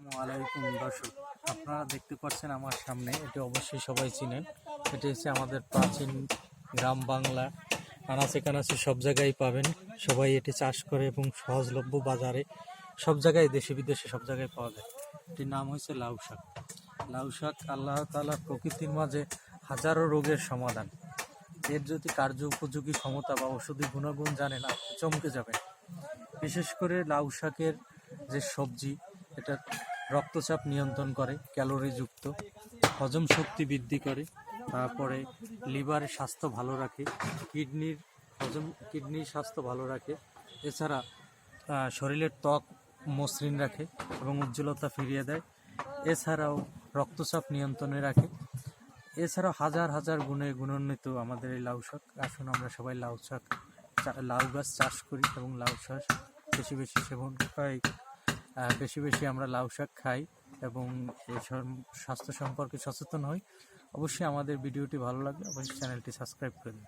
আসসালামু আলাইকুম দর্শক, আপনারা দেখতে পাচ্ছেন আমার সামনে, এটি অবশ্যই সবাই চিনেন। এটি হচ্ছে আমাদের প্রাচীন গ্রাম বাংলা, আনাচে কানাচে সব জায়গায় পাবেন। সবাই এটি চাষ করে এবং সহজলভ্য বাজারে সব জায়গায়, দেশে বিদেশে সব জায়গায় পাওয়া যায়। এটির নাম হচ্ছে লাউ শাক। লাউ শাক আল্লাহ তাআলা প্রকৃতির মাঝে হাজারো রোগের সমাধান। এর যদি কার্য উপযোগী ক্ষমতা বা ওষুধি গুণাগুণ জানেন, আপনি চমকে যাবেন। বিশেষ করে লাউ শাকের যে সবজি, এটা রক্তচাপ নিয়ন্ত্রণ করে, ক্যালোরিযুক্ত, হজম শক্তি বৃদ্ধি করে, তারপরে লিভারের স্বাস্থ্য ভালো রাখে, কিডনির স্বাস্থ্য ভালো রাখে। এছাড়া শরীরের ত্বক মসৃণ রাখে এবং উজ্জ্বলতা ফিরিয়ে দেয়। এছাড়াও রক্তচাপ নিয়ন্ত্রণে রাখে। এছাড়াও হাজার হাজার গুণে গুণান্বিত আমাদের এই লাউ শাক। আসুন আমরা সবাই লাউ গাছ চাষ করি এবং লাউ শাক বেশি বেশি সেবন করি। বেশি বেশি আমরা লাউ শাক খাই এবং স্বাস্থ্য সম্পর্কে সচেতন হই। অবশ্যই আমাদের ভিডিওটি ভালো লাগলে অবশ্যই চ্যানেলটি সাবস্ক্রাইব করে দিন।